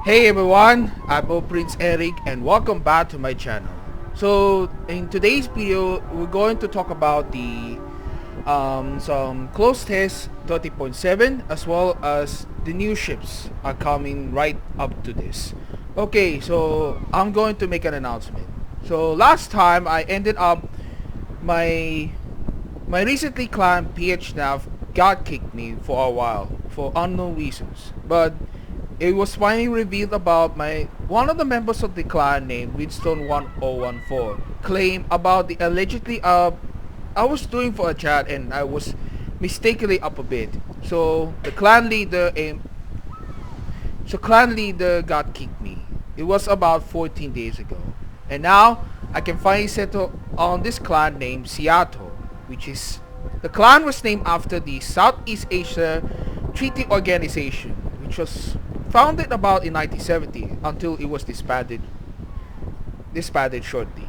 Hey everyone, I'm Prince Eric and welcome back to my channel. So in today's video, we're going to talk about the some closed test 30.7 as well as the new ships are coming right up to this. Okay, so I'm going to make an announcement. So last time I ended up my recently climbed PHNAV got kicked me for a while for unknown reasons, but it was finally revealed about one of the members of the clan named Redstone 1014 claimed about the allegedly I was doing for a chat and I was mistakenly up a bit. So the clan leader got kicked me. It was about 14 days ago. And now I can finally settle on this clan named Seattle, which is the clan was named after the Southeast Asia Treaty Organization, which was founded about in 1970 until it was disbanded shortly.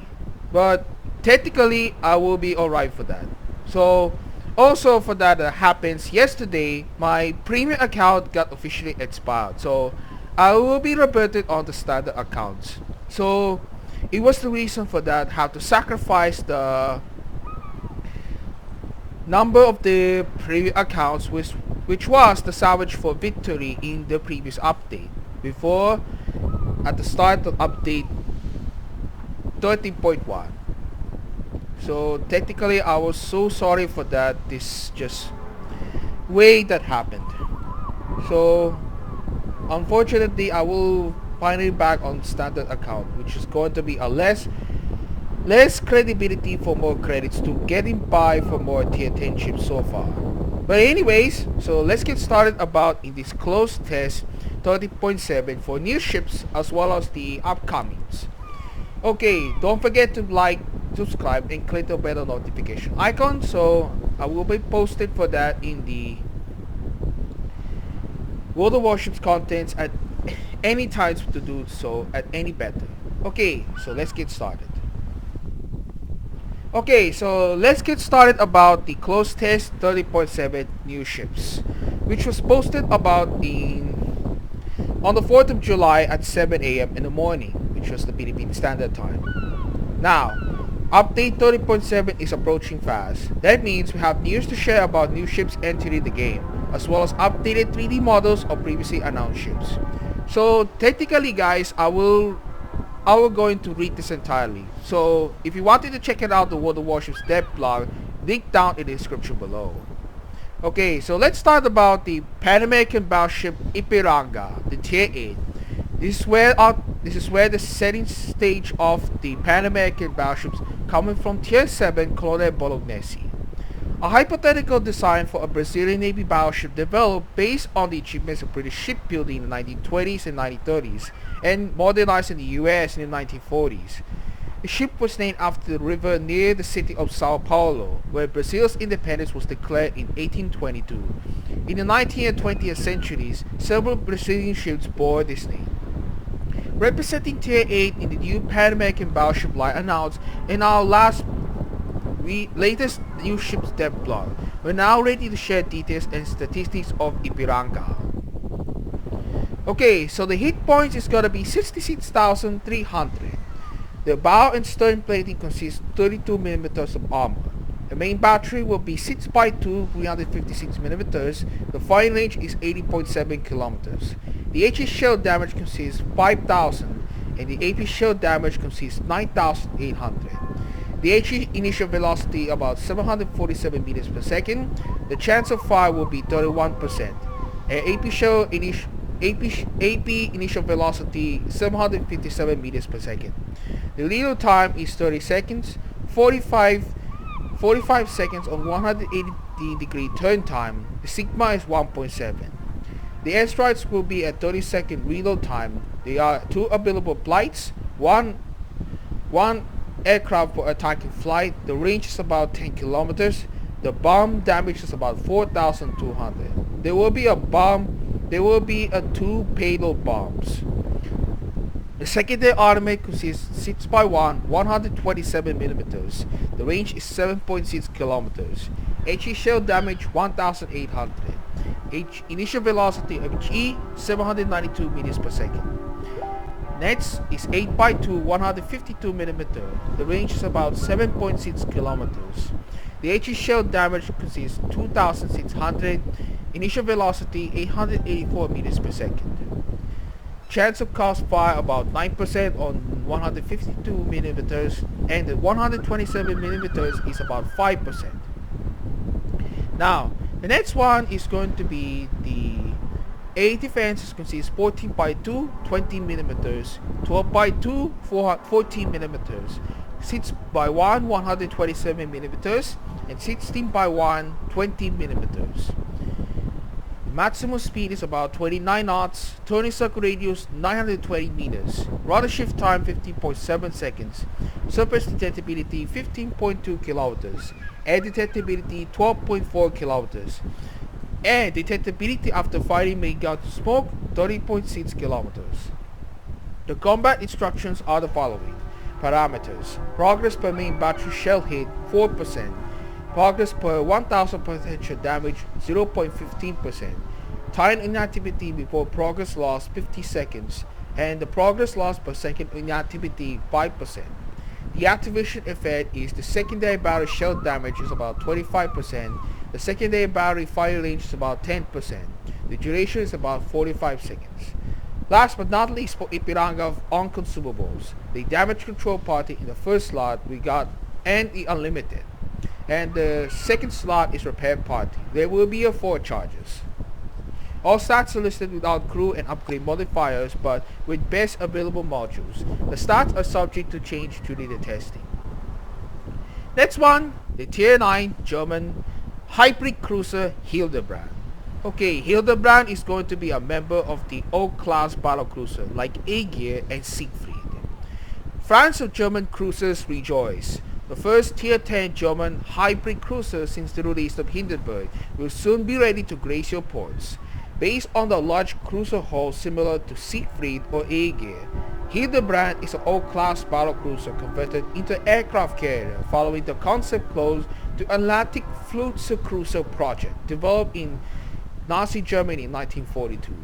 But technically I will be alright for that. So also for that happens yesterday, my premium account got officially expired, so I will be reverted on the standard accounts. So it was the reason for that, how to sacrifice the number of the previous accounts which was the salvage for victory in the previous update before at the start of update 13.1. So technically I was so sorry for that. This just way that happened. So unfortunately I will finally back on standard account, which is going to be a less credibility for more credits to getting by for more tier 10 ships so far. But anyways, so let's get started about in this closed test 30.7 for new ships as well as the upcomings. Okay, don't forget to like, subscribe and click the bell notification icon, so I will be posted for that in the World of Warships contents at any times to do so at any better. Okay, so let's get started. Okay, so let's get started about the closed test 30.7 new ships, which was posted about on the 4th of July at 7 a.m. in the morning, which was the Philippine Standard Time. Now, update 30.7 is approaching fast. That means we have news to share about new ships entering the game, as well as updated 3D models of previously announced ships. So technically guys, I will going to read this entirely. So if you wanted to check it out, the WoWs DevBlog, link down in the description below. Okay, so let's start about the Pan American battleship Ipiranga, the Tier 8. This is where the setting stage of the Pan American battleships coming from Tier 7 Colonel Bolognesi. A hypothetical design for a Brazilian Navy battleship developed based on the achievements of British shipbuilding in the 1920s and 1930s and modernized in the US in the 1940s. The ship was named after the river near the city of Sao Paulo, where Brazil's independence was declared in 1822. In the 19th and 20th centuries, several Brazilian ships bore this name. Representing Tier 8 in the new Pan American battleship line announced in our latest new ships devblog. We're now ready to share details and statistics of Ipiranga. Okay, so the hit points is gonna be 66,300. The bow and stern plating consists 32mm of armor. The main battery will be 6x2 356mm. The firing range is 80.7 kilometers. The HE shell damage consists 5,000 and the AP shell damage consists 9,800. The HE initial velocity about 747 meters per second. The chance of fire will be 31%. AP initial velocity 757 meters per second. The reload time is 30 seconds. 45 seconds on 180 degree turn time. The sigma is 1.7. The airstrikes will be at 30-second reload time. There are 2 available flights. One aircraft for attacking flight. The range is about 10 kilometers. The bomb damage is about 4,200. There will be 2 payload bombs. The secondary automatic consists 6x1 127mm. The range is 7.6 kilometers. HE shell damage 1,800. Initial velocity of G 792 meters per second. Next is 8x2 152 millimeter. The range is about 7.6 kilometers. The HE shell damage consists 2,600. Initial velocity 884 meters per second. Chance of cross fire about 9% on 152 millimeters, and the 127 millimeters is about 5%. Now, the next one is going to be the air defense consists 14x2 20 millimeters, 12x2 14 millimeters, 6x1 127 millimeters, and 16x1 20 millimeters. Maximum speed is about 29 knots, turning circle radius 920 meters, rudder shift time 15.7 seconds, surface detectability 15.2 kilometers, air detectability 12.4 kilometers, and detectability after firing main gun to smoke 30.6 kilometers. The combat instructions are the following. Parameters: progress per main battery shell hit 4%, progress per 1000 potential damage 0.15%, time inactivity before progress loss 50 seconds, and the progress loss per second inactivity 5%. The activation effect is the secondary battery shell damage is about 25%, the secondary battery fire range is about 10%, the duration is about 45 seconds. Last but not least, for Ipiranga on consumables, the damage control party in the first slot we got, and the unlimited. And the second slot is repair party. There will be 4 charges. All stats are listed without crew and upgrade modifiers, but with best available modules. The stats are subject to change during the testing. Next one, the Tier 9 German hybrid cruiser Hildebrand. Okay, Hildebrand is going to be a member of the O-class battlecruiser like Aegir and Siegfried. Fans of German cruisers rejoice. The first Tier 10 German hybrid cruiser since the release of Hindenburg will soon be ready to grace your ports. Based on the large cruiser hull similar to Siegfried or Aegir, Hildebrand is an O-class battlecruiser converted into aircraft carrier following the concept close to Atlantic Fluchtcruiser project developed in Nazi Germany in 1942.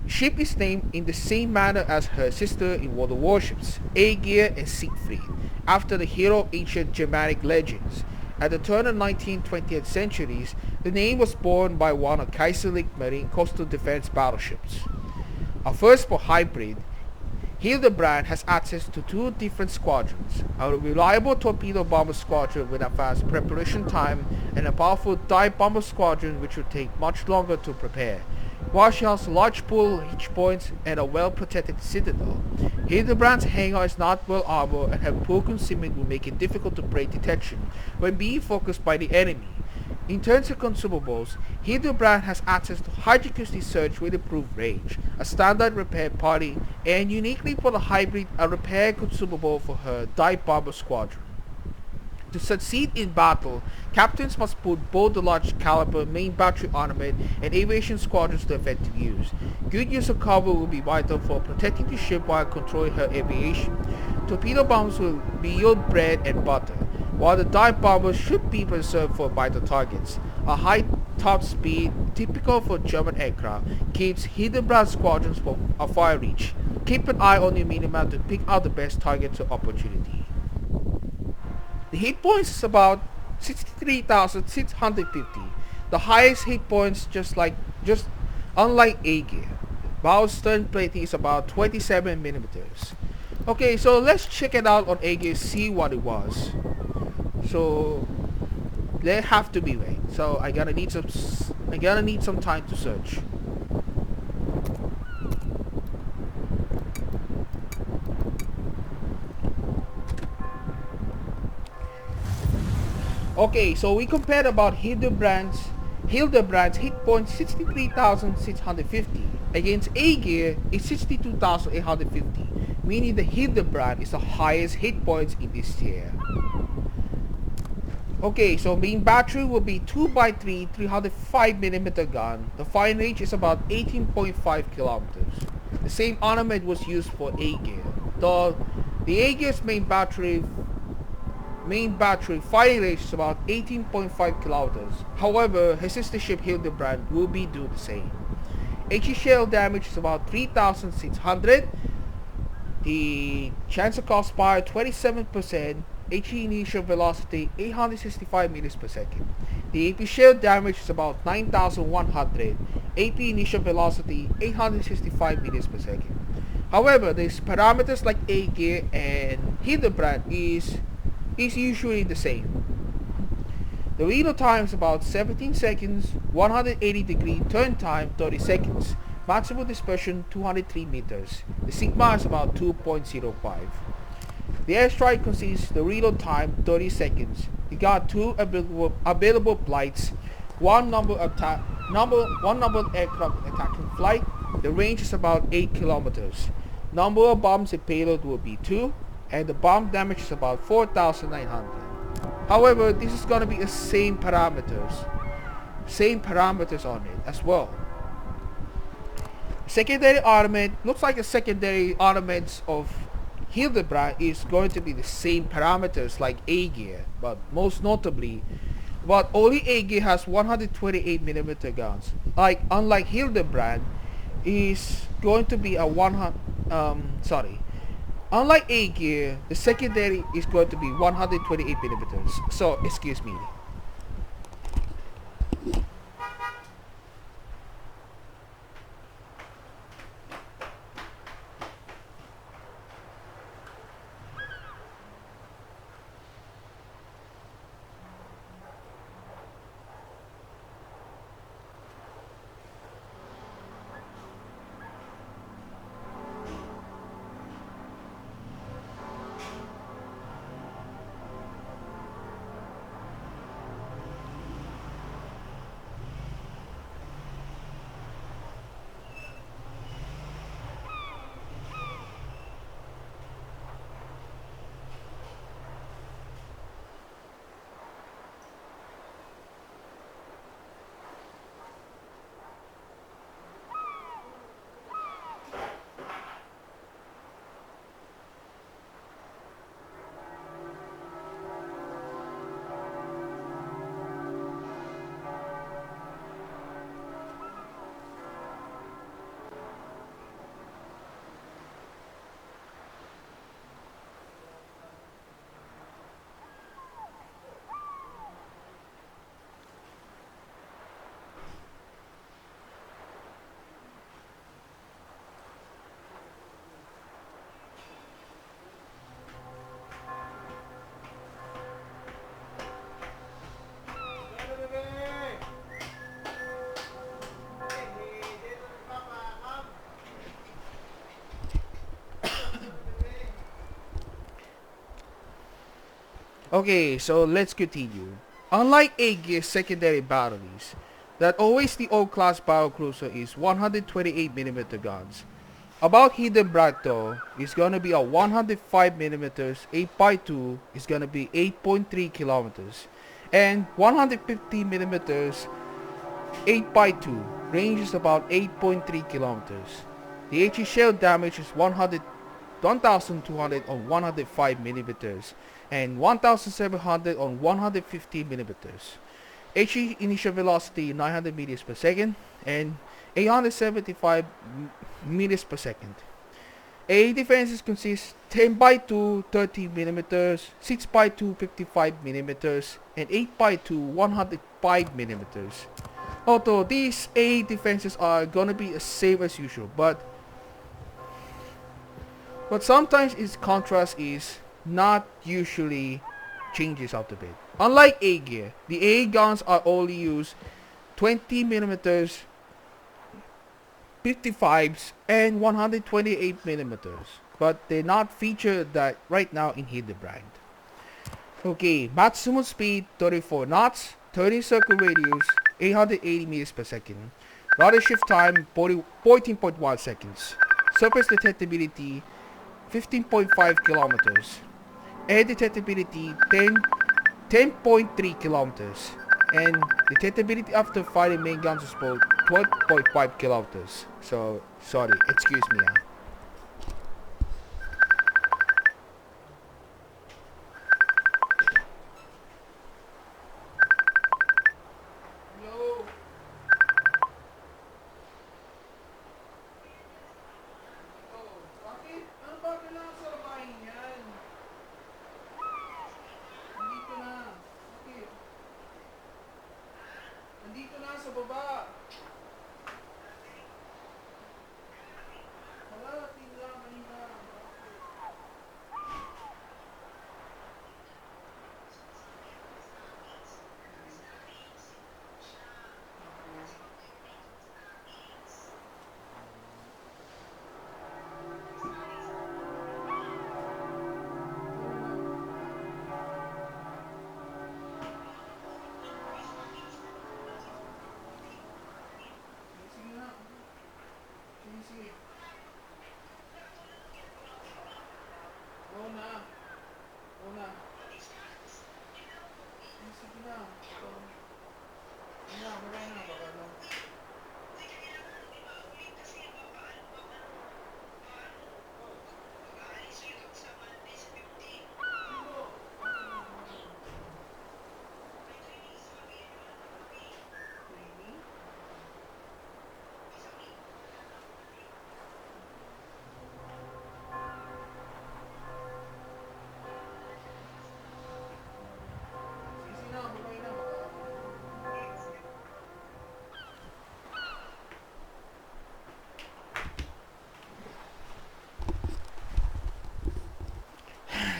The ship is named in the same manner as her sister in World of Warships, Aegir and Siegfried, after the hero of ancient Germanic legends. At the turn of 19th 20th centuries, the name was borne by one of Kaiserlich Marine coastal defense battleships. A first for hybrid, Hildebrand has access to 2 different squadrons, a reliable torpedo bomber squadron with a fast preparation time and a powerful dive bomber squadron which will take much longer to prepare. While she has large pool hitch points and a well-protected citadel, Hildebrand's hangar is not well armored and her poor concealment will make it difficult to break detection when being focused by the enemy. In terms of consumables, Hildebrand has access to high-accuracy search with improved range, a standard repair party, and uniquely for the hybrid, a repair consumable for her dive bomber squadron. To succeed in battle, captains must put both the large caliber main battery armament and aviation squadrons to effective use. Good use of cover will be vital for protecting the ship while controlling her aviation. Torpedo bombs will be your bread and butter, while the dive bombers should be reserved for vital targets. A high top speed, typical for German aircraft, keeps Hildebrand squadrons from a fire reach. Keep an eye on your minimap to pick out the best targets or opportunity. The hit points is about 63,650. The highest hit points just unlike Aegir. Bow stern plating is about 27 millimeters. Okay, so let's check it out on Aegir, see what it was. So they have to be wait. So I gotta need some time to search. Okay, so we compared about Hildebrand's hit point 63,650 against Aegir is 62,850, meaning the Hildebrand is the highest hit points in this tier. Okay, so main battery will be 2x3 305mm gun. The fire range is about 18.5 kilometers. The same armament was used for Aegir, though the Aegir's main battery main battery firing range is about 18.5 kilometers. However, his sister ship Hildebrand will be do the same. HE shell damage is about 3,600. The chance of crossfire 27%. HE initial velocity 865 meters per second. The AP shell damage is about 9,100. AP initial velocity 865 meters per second. However, these parameters like A gear and Hildebrand is usually the same. The reload time is about 17 seconds, 180 degree turn time 30 seconds, maximum dispersion 203 meters. The sigma is about 2.05. The airstrike consists the reload time 30 seconds. You got two available flights, one number aircraft attacking flight. The range is about 8 kilometers. Number of bombs and payload will be 2, and the bomb damage is about 4,900. However, this is gonna be the same parameters on it as well. Secondary armament looks like the secondary armaments of Hildebrand is going to be the same parameters like A gear, but most notably, but only A gear has 128mm guns. Unlike Hildebrand, is going to be a unlike A gear, the secondary is going to be 128mm. So, excuse me. Okay, so let's continue. Unlike A gear secondary batteries, that always the old class battlecruiser is 128mm guns. About Hildebrand though, is gonna be a 105mm 8x2 is gonna be 8.3 kilometers, and 150mm 8x2 range is about 8.3 kilometers. The HE shell damage is 1,200 on 105 millimeters and 1,700 on 150 millimeters. HE initial velocity 900 meters per second and 875 meters per second. A defenses consist 10x2 30 millimeters, 6x2 55 millimeters, and 8x2 105 millimeters. Although these A defenses are gonna be the same as usual, but sometimes its contrast is not usually changes out a bit. Unlike A gear, the A guns are only used 20 millimeters, 55s, and 128 millimeters, but they're not featured that right now in Hildebrand. Okay, maximum speed 34 knots, 30 circle radius, 880 meters per second. Rudder shift time 14.1 seconds. Surface detectability 15.5 kilometers. Air detectability 10.3 kilometers. And detectability after firing main guns is about 12.5 kilometers. So, sorry, excuse me.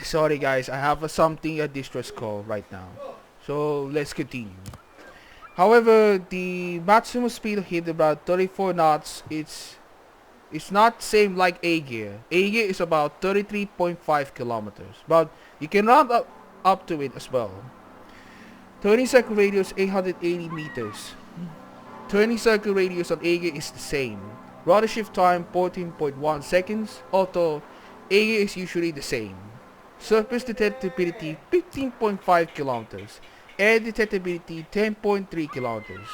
Sorry guys, I have a distress call right now. So let's continue. However, the maximum speed of hit about 34 knots. It's not same like A gear. A gear is about 33.5 kilometers, but you can round up to it as well. Turning circle radius 880 meters. Turning circle radius on A gear is the same. Rudder shift time 14.1 seconds. Although A gear is usually the same. Surface detectability 15.5 kilometers. Air detectability 10.3 kilometers.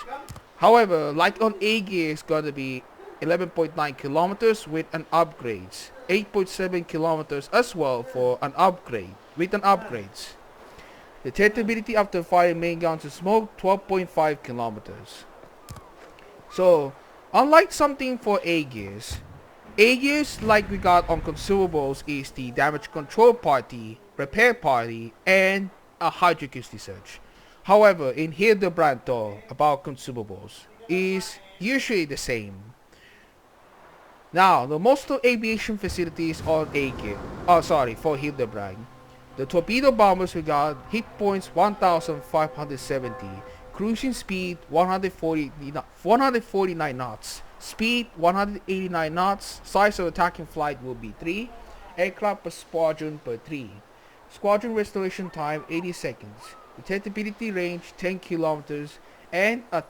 However, like on A gear, it's gonna be 11.9 kilometers with an upgrades. 8.7 kilometers as well for an upgrade with an upgrades. Detectability after firing main guns of smoke 12.5 kilometers. So, unlike something for A gears like we got on consumables is the damage control party, repair party, and a hydroacoustic search. However, in Hildebrand though, about consumables, is usually the same. Now, the most of aviation facilities on for Hildebrand. The torpedo bombers we got hit points 1570, cruising speed 149 knots, speed 189 knots, size of attacking flight will be 3, aircraft per squadron per 3, squadron restoration time 80 seconds, detectability range 10 kilometers, and a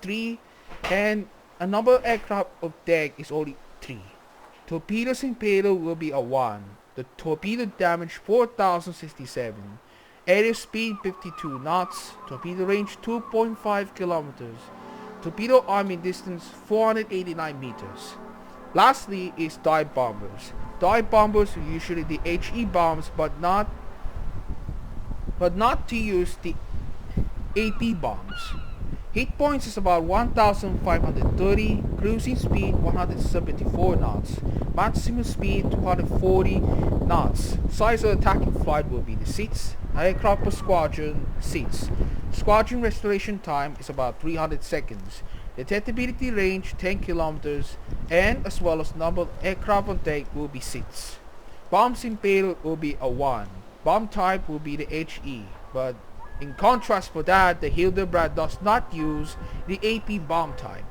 number of aircraft of deck is only 3. Torpedoes in payload will be a 1. The torpedo damage 4067. Area speed 52 knots. Torpedo range 2.5 kilometers. Torpedo arming distance 489 meters. Lastly is dive bombers. Dive bombers are usually the HE bombs but not to use the AP bombs. Hit points is about 1530, cruising speed 174 knots, maximum speed 240 knots. Size of attacking flight will be the seats, aircraft per squadron, seats. Squadron restoration time is about 300 seconds. Detectability range 10 kilometers, and as well as number of aircraft on deck will be seats. Bombs in payload will be a 1. Bomb type will be the HE, but in contrast for that, the Hildebrand does not use the AP bomb type.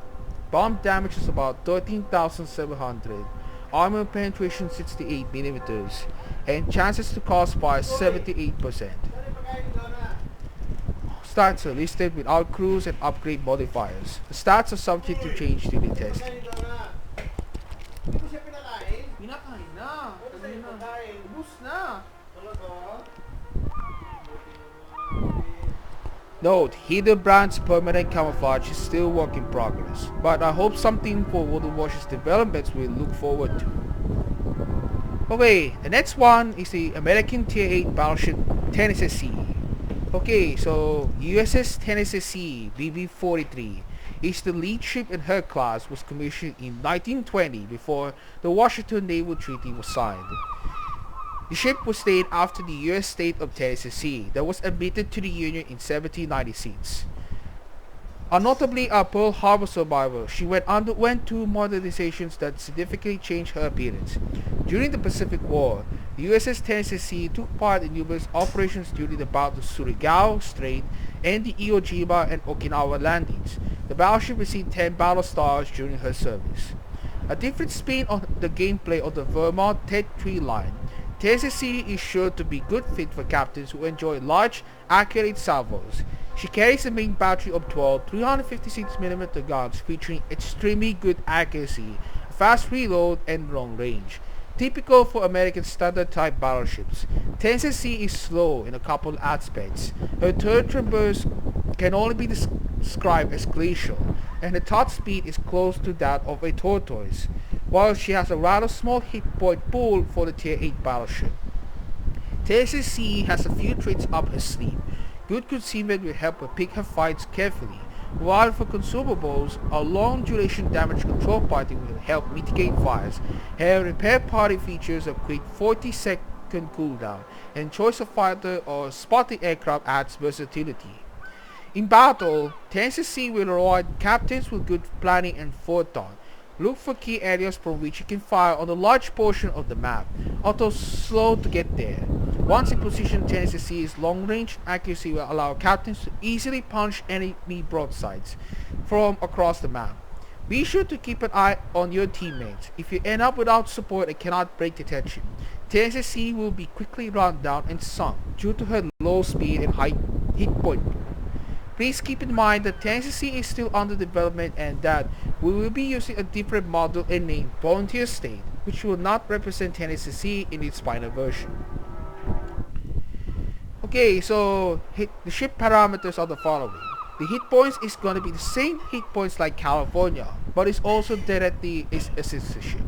Bomb damage is about 13,700, armor penetration 68 millimeters, and chances to cause fire 78%. Stats are listed without crews and upgrade modifiers. The stats are subject to change during the test. Pinakain na. Ubus na. Note, Hildebrand's permanent camouflage is still work in progress, but I hope something for World Warships developments we'll look forward to. Okay, the next one is the American Tier 8 battleship Tennessee. Okay, so USS Tennessee BB-43 is the lead ship in her class, was commissioned in 1920 before the Washington Naval Treaty was signed. The ship was named after the U.S. state of Tennessee that was admitted to the Union in 1796. Notably a Pearl Harbor survivor, she went through modernizations that significantly changed her appearance. During the Pacific War, the USS Tennessee took part in numerous operations during the Battle of Surigao Strait and the Iwo Jima and Okinawa landings. The battleship received 10 battle stars during her service. A different spin on the gameplay of the Vermont Tet 3 line. Tennessee is sure to be good fit for captains who enjoy large, accurate salvos. She carries a main battery of 12 356mm guns featuring extremely good accuracy, fast reload, and long range. Typical for American standard type battleships, Tennessee is slow in a couple aspects. Her turret traverse can only be described as glacial, and the top speed is close to that of a tortoise, while she has a rather small hit point pool for the Tier 8 battleship. Tennessee has a few traits up her sleeve. Good concealment will help her pick her fights carefully, while for consumables, a long duration damage control party will help mitigate fires. Her repair party features a quick 40-second cooldown, and choice of fighter or spotting aircraft adds versatility. In battle, Tennessee will reward captains with good planning and forethought. Look for key areas from which you can fire on a large portion of the map, although slow to get there. Once in position, Tennessee's long range accuracy will allow captains to easily punch enemy broadsides from across the map. Be sure to keep an eye on your teammates. If you end up without support and cannot break detection, Tennessee will be quickly run down and sunk due to her low speed and high hit point. Please keep in mind that Tennessee is still under development and that we will be using a different model and name Volunteer State, which will not represent Tennessee in its final version. Okay, so the ship parameters are the following. The hit points is going to be the same hit points like California, but it's also directly assists the ship.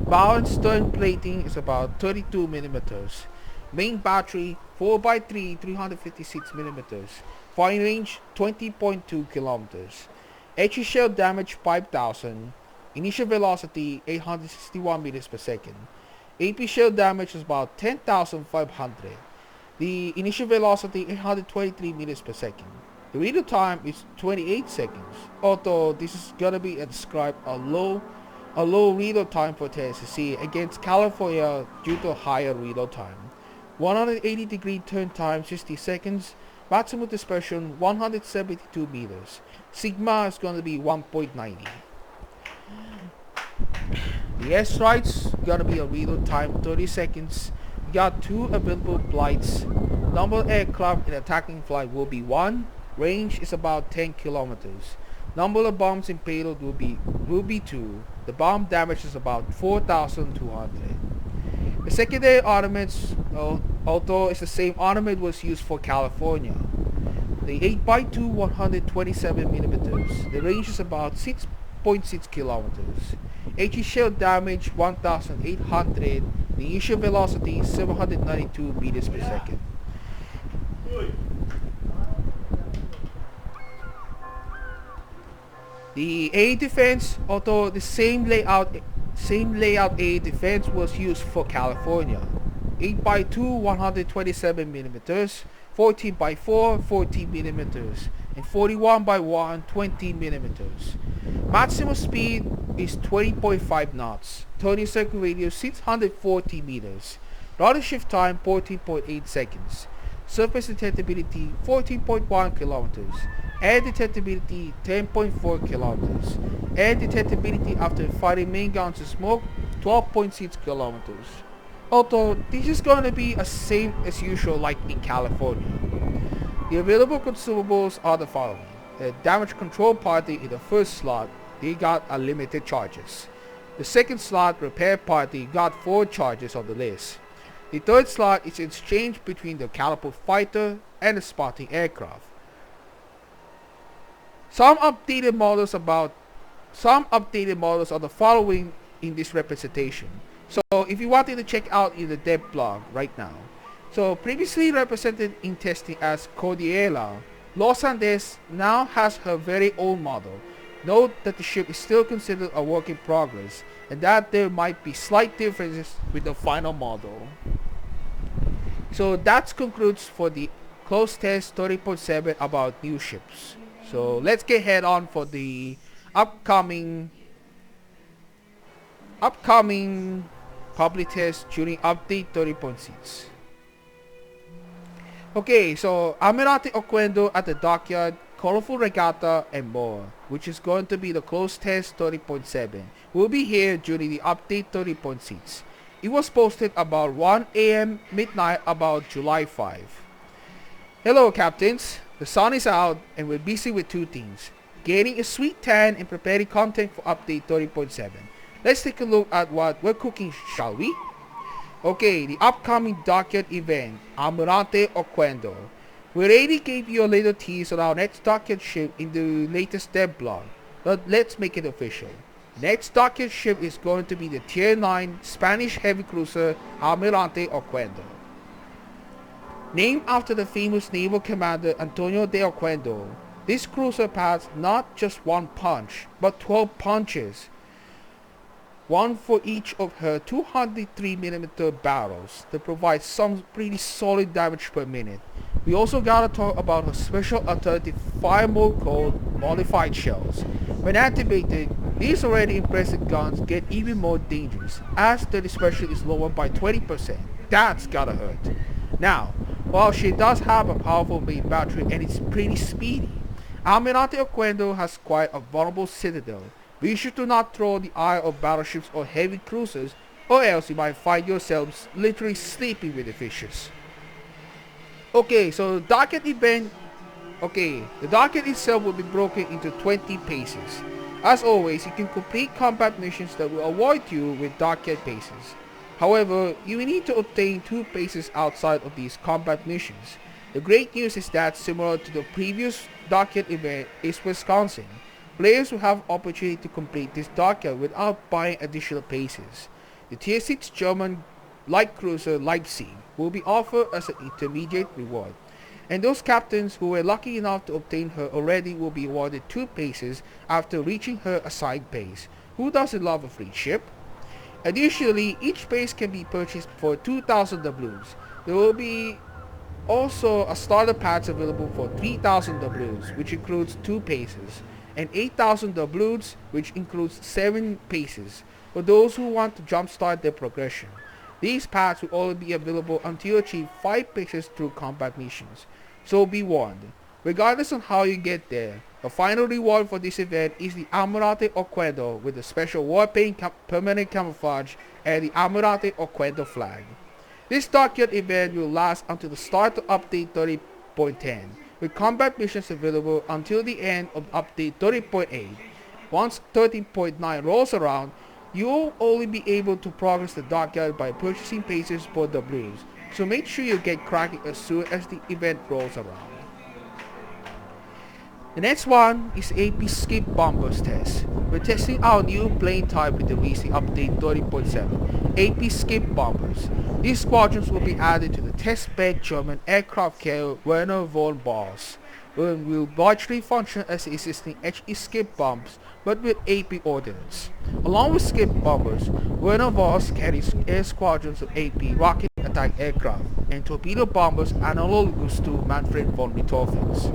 Bow and stern plating is about 32 millimeters. Main battery 4x3 356 millimeters. Firing range 20.2 kilometers. HE shell damage 5000. Initial velocity 861 meters per second. AP shell damage is about 10,500. The initial velocity 823 meters per second. The reload time is 28 seconds, although this is gonna be described a low reload time for Tennessee against California due to higher reload time. 180 degree turn time 60 seconds, maximum dispersion 172 meters. Sigma is gonna be 1.90. The airstrike's gonna be a reload time 30 seconds. We got 2 available flights. Number of aircraft in attacking flight will be 1. Range is about 10 kilometers. Number of bombs in payload will be 2. The bomb damage is about 4,200. The secondary armaments, although it's the same armament was used for California. The 8x2 127 millimeters. The range is about 6.6 kilometers. HE shell damage 1,800. The initial velocity 792 meters per second. The A defense, although the same layout A defense was used for California. 8x2 127 millimeters, 14x4 14 millimeters, and 41x1 20 millimeters. Maximum speed is 20.5 knots. Turning circle radius 640 meters. Rudder shift time 14.8 seconds. Surface detectability 14.1 kilometers. Air detectability 10.4 kilometers. Air detectability after firing main guns and smoke 12.6 kilometers. Although this is going to be the same as usual like in California. The available consumables are the following. The damage control party in the first slot, they got unlimited charges. The second slot, repair party, got 4 charges on the list. The third slot is exchanged between the catapult fighter and the spotting aircraft. Some updated models are the following in this representation. So if you wanted to check out in the DevBlog right now. So previously represented in testing as Cordillera, Los Andes now has her very own model. Note that the ship is still considered a work in progress and that there might be slight differences with the final model. So that concludes for the close test 30.7 about new ships. So let's get head on for the upcoming public test during update 30.6. Okay, so Almirante Oquendo at the dockyard, colorful regatta and more, which is going to be the close test 30.7, will be here during the update 30.6. It was posted about 1 a.m. midnight about July 5. Hello captains, the sun is out and we're busy with 2 things. Getting a sweet tan and preparing content for update 30.7. Let's take a look at what we're cooking, shall we? Okay, the upcoming dockyard event, Almirante Oquendo. We already gave you a little tease on our next dockyard ship in the latest DevBlog, but let's make it official. Next dockyard ship is going to be the Tier 9 Spanish heavy cruiser Almirante Oquendo. Named after the famous naval commander Antonio de Oquendo, this cruiser packs not just 1 punch, but 12 punches. 1 for each of her 203mm barrels that provide some pretty solid damage per minute. We also gotta talk about her special alternative fire mode called Modified Shells. When activated, These already impressive guns get even more dangerous as the special is lowered by 20%. That's gotta hurt. Now, while she does have a powerful main battery and it's pretty speedy, Almirante Oquendo has quite a vulnerable citadel. Be sure to not throw the eye of battleships or heavy cruisers, or else you might find yourselves literally sleeping with the fishes. Okay, so the docket itself will be broken into 20 paces. As always, you can complete combat missions that will award you with docket paces. However, you will need to obtain 2 paces outside of these combat missions. The great news is that, similar to the previous docket event is Wisconsin, players will have opportunity to complete this docket without buying additional paces. The Tier 6 German light cruiser Leipzig will be offered as an intermediate reward, and those captains who were lucky enough to obtain her already will be awarded 2 paces after reaching her assigned pace. Who doesn't love a free ship? Additionally, each pace can be purchased for 2,000 doubloons. There will be also a starter patch available for 3,000 doubloons, which includes 2 paces, and 8,000 doubloons, which includes 7 paces, for those who want to jumpstart their progression. These packs will only be available until you achieve 5 paces through combat missions, so be warned. Regardless on how you get there, the final reward for this event is the Almirante Oquendo with the special warpaint permanent camouflage and the Almirante Oquendo flag. This docket event will last until the start of update 30.10, with combat missions available until the end of update 30.8. Once 13.9 rolls around, you will only be able to progress the docket by purchasing paces for the blues, so make sure you get cracking as soon as the event rolls around. The next one is AP Skip Bombers test. We're testing our new plane type with the recent update 30.7, AP Skip Bombers. These squadrons will be added to the test-bed German aircraft carrier Werner von Bars, and will largely function as the existing HE Skip bombs, but with AP ordnance. Along with Skip bombers, Werner Voss carries air squadrons of AP rocket attack aircraft and torpedo bombers analogous to Manfred von Richthofen's.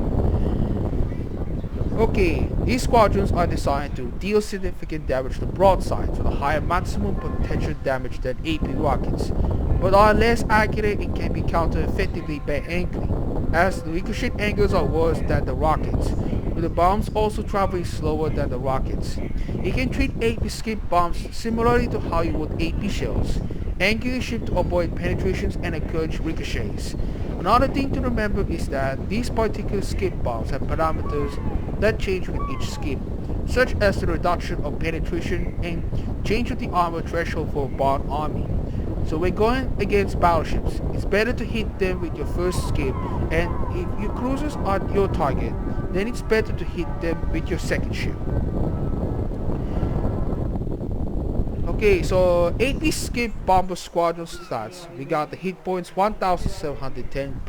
Okay, these squadrons are designed to deal significant damage to broadsides with a higher maximum potential damage than AP rockets, but are less accurate and can be countered effectively by angling, as the ricochet angles are worse than the rockets, with the bombs also traveling slower than the rockets. You can treat AP skip bombs similarly to how you would AP shells, angling the ship to avoid penetrations and encourage ricochets. Another thing to remember is that these particular skip bombs have parameters that change with each skip, such as the reduction of penetration and change of the armor threshold for a bond army. So when going against battleships, it's better to hit them with your first skip, and if your cruisers are your target, then it's better to hit them with your second ship. Okay, so AP Skip Bomber Squadron stats. We got the hit points 1710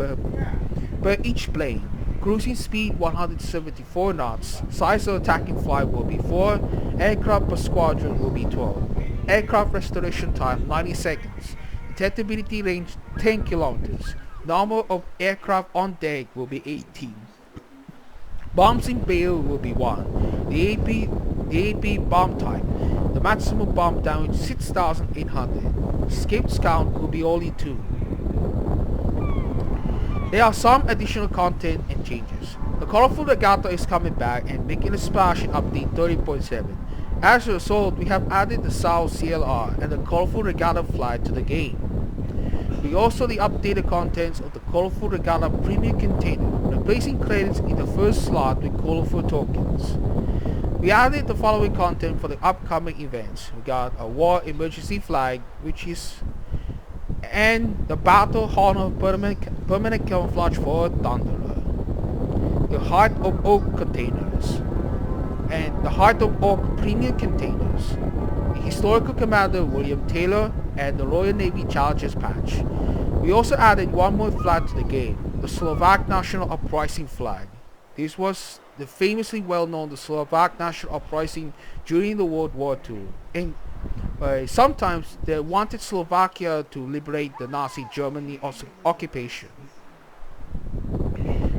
per each plane. Cruising speed 174 knots. Size of attacking flight will be 4. Aircraft per squadron will be 12. Aircraft restoration time 90 seconds. Detectability range 10 kilometers. Number of aircraft on deck will be 18. Bombs in bale will be 1. The AP bomb type. The maximum bomb damage 6,800. Skips count will be only 2. There are some additional content and changes. The colorful regatta is coming back and making a splash in update 30.7. As a result, we have added the SAO CLR and the colorful regatta flag to the game. We also the updated contents of the colorful regatta premium container, replacing credits in the first slot with colorful tokens. We added the following content for the upcoming events. We got a war emergency flag, and the Battle Honor permanent camouflage for Thunderer, the Heart of Oak containers, and the Heart of Oak premium containers, the Historical Commander William Taylor, and the Royal Navy Challenges patch. We also added one more flag to the game, the Slovak National Uprising flag. This was the famously well-known Slovak National Uprising during the World War II, and sometimes they wanted Slovakia to liberate the Nazi Germany occupation.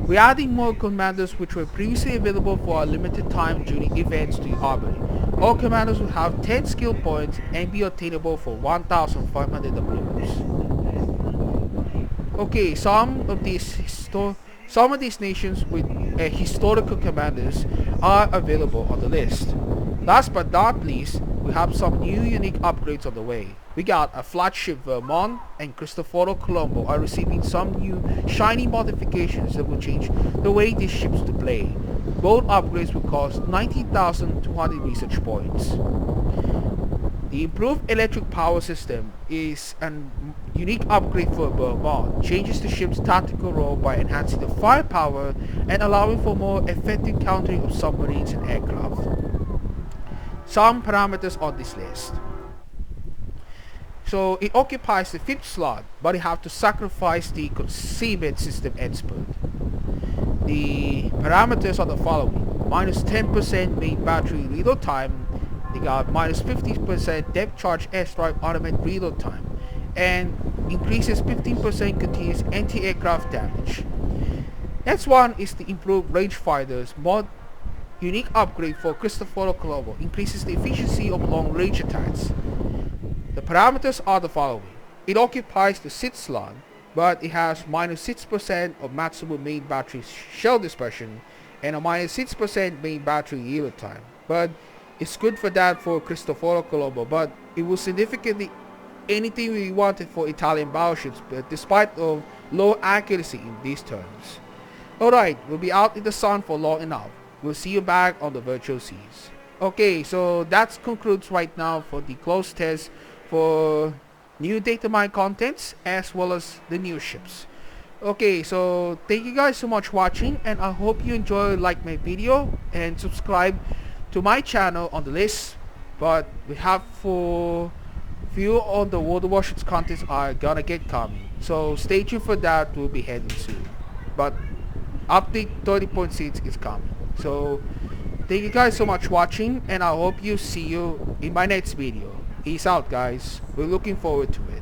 We added more commanders which were previously available for a limited time during events to the armory. All commanders will have 10 skill points and be attainable for 1,500 doubloons. Okay, some of these nations with historical commanders are available on the list. Last but not least, we have some new unique upgrades on the way. We got a flagship Vermont and Cristoforo Colombo are receiving some new shiny modifications that will change the way these ships to play. Both upgrades will cost 19,200 research points. The improved electric power system is a unique upgrade for Vermont. Changes the ship's tactical role by enhancing the firepower and allowing for more effective countering of submarines and aircraft. Some parameters on this list. So it occupies the 5th slot, but you have to sacrifice the concealment system expert. The parameters are the following: minus 10% main battery reload time, they got minus 50% depth charge airstrike automatic reload time, and increases 15% continuous anti-aircraft damage. Next one is the improved rangefinders mod. Unique upgrade for Cristoforo Colombo increases the efficiency of long-range attacks. The parameters are the following: it occupies the 6th slot, but it has minus 6% of maximum main battery shell dispersion and a minus 6% main battery reload time. But it's good for that for Cristoforo Colombo, but it will significantly anything we wanted for Italian battleships, but despite of low accuracy in these terms. Alright, we'll be out in the sun for long enough. We'll see you back on the virtual seas. Okay, so that concludes right now for the close test for new data mine contents as well as the new ships. Okay, so thank you guys so much for watching, and I hope you enjoy, like my video and subscribe to my channel on the list. But we have for few on the World of Warships contents are gonna get coming, so stay tuned for that. We'll be heading soon, but update 30.6 is coming. So thank you guys so much for watching, and I hope you see you in my next video. Peace out guys, we're looking forward to it.